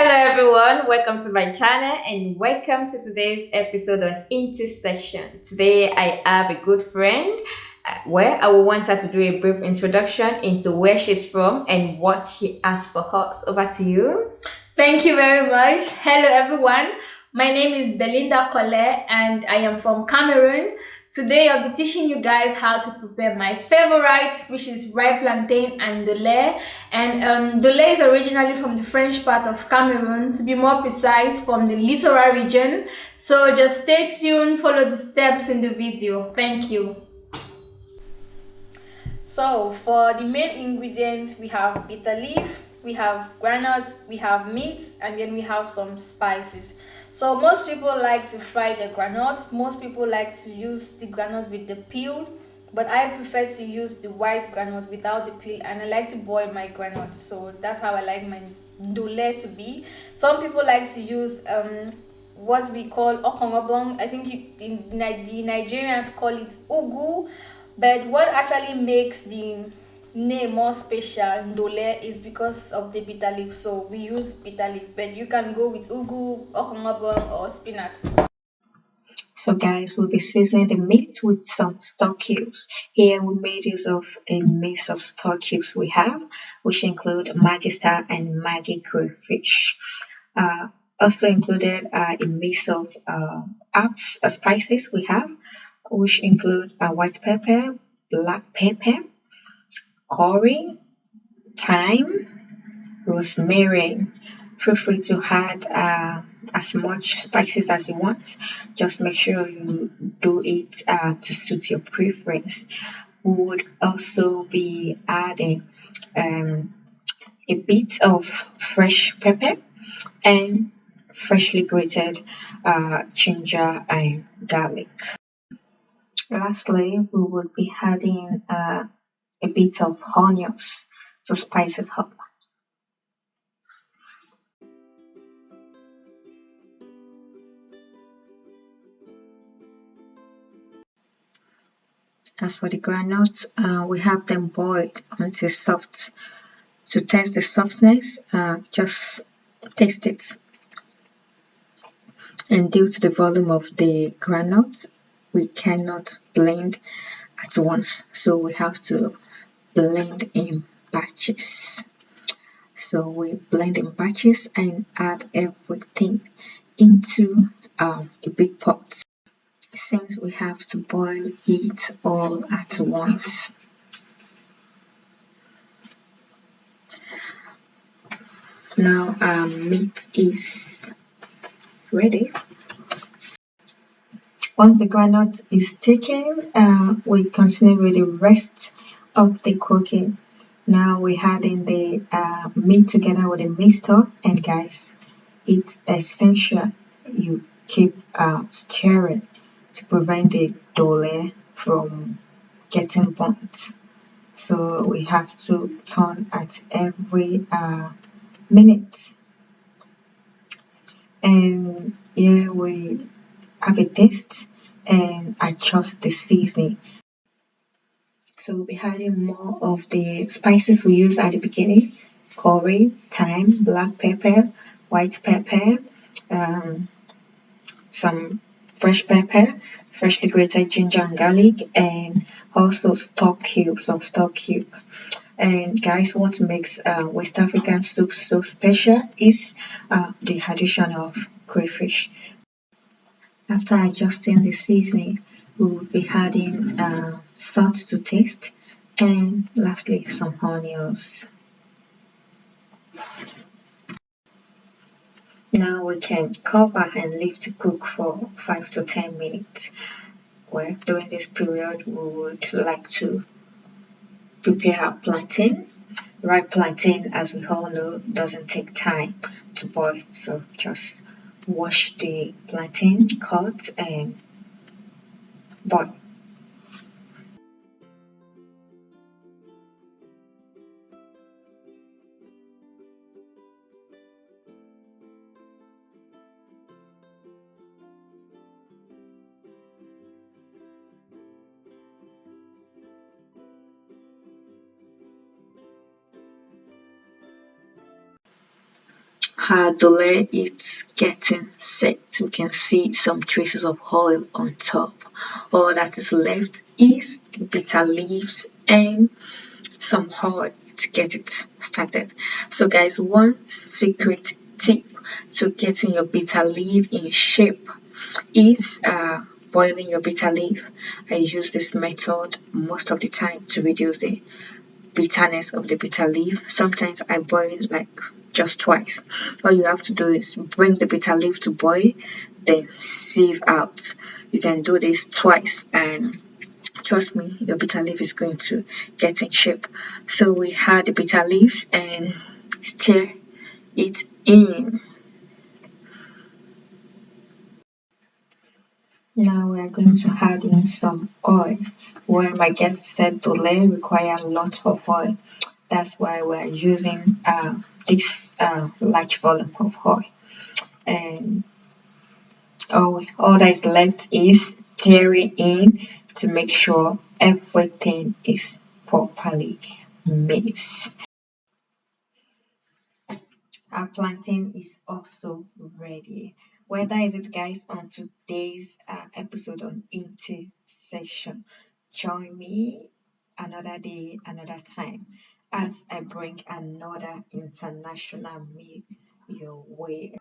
Hello everyone, welcome to my channel and welcome to today's episode on intersection. Today I have a good friend where I will want her to do a brief introduction into where she's from and what she has for us. Over to you. Thank you very much. Hello, everyone. My name is Belinda Collet and I am from Cameroon. Today, I'll be teaching you guys how to prepare my favorite, which is ripe plantain and Ndolé. And Ndolé is originally from the French part of Cameroon, to be more precise, from the littoral region. So just stay tuned, follow the steps in the video. Thank you. So for the main ingredients, we have bitter leaf, we have granules, we have meat, and then we have some spices. So most people like to fry the granules. Most people like to use the granule with the peel, but I prefer to use the white granule without the peel, and I like to boil my granules. So that's how I like my ndolé to be. Some people like to use what we call okongobong. I think the Nigerians call it ugu, but what actually makes the name more special, Ndolé, is because of the bitter leaf. So we use bitter leaf, but you can go with ugu, okongabong, or spinach. So guys, we'll be seasoning the meat with some stock cubes. Here we made use of a mix of stock cubes we have, which include Maggi Star and Maggi crayfish. Also included a mix of herbs, spices we have, which include white pepper, black pepper, curry, thyme, rosemary. Feel free to add as much spices as you want. Just make sure you do it to suit your preference. We would also be adding a bit of fresh pepper and freshly grated ginger and garlic. Lastly, we will be adding a bit of onions to spice it up. As for the granules, we have them boiled until soft. To test the softness, just taste it. And due to the volume of the granules, we cannot blend at once. So we have to blend in batches. So we blend in batches and add everything into a big pot. Since we have to boil it all at once. Now our meat is ready. Once the granite is taken, we continue with the rest of the cooking. Now we add in the meat together with the meat stock, and guys, it's essential you keep stirring to prevent the dole from getting burnt. So we have to turn at every minute. And here we have a taste and adjust the seasoning. So we'll be adding more of the spices we used at the beginning: curry, thyme, black pepper, white pepper, some fresh pepper, freshly grated ginger and garlic, and also stock cubes of stock cube. And guys, what makes West African soup so special is the addition of crayfish. After adjusting the seasoning, we will be adding salt to taste and lastly some onions. Now we can cover and leave to cook for 5 to 10 minutes. Well, during this period, we would like to prepare our plantain. Ripe plantain, as we all know, doesn't take time to boil, so just wash the plantain, cut, and boil. our Ndolé is getting set. We can see some traces of oil on top. All that is left is the bitter leaves and some oil to get it started. So guys, one secret tip to getting your bitter leaf in shape is boiling your bitter leaf. I use this method most of the time to reduce the bitterness of the bitter leaf. Sometimes I boil like just twice. All you have to do is bring the bitter leaf to boil, then sieve out. You can do this twice, and trust me, your bitter leaf is going to get in shape. So we add the bitter leaves and stir it in. Now we are going to add in some oil. Where my guest said Ndolé require a lot of oil. That's why we're using this large volume of oil. And all that is left is stirring in to make sure everything is properly mixed. Our plantain is also ready. Well, that is it, guys, on today's episode on intersection. Join me another day, another time, as I bring another international meal your way.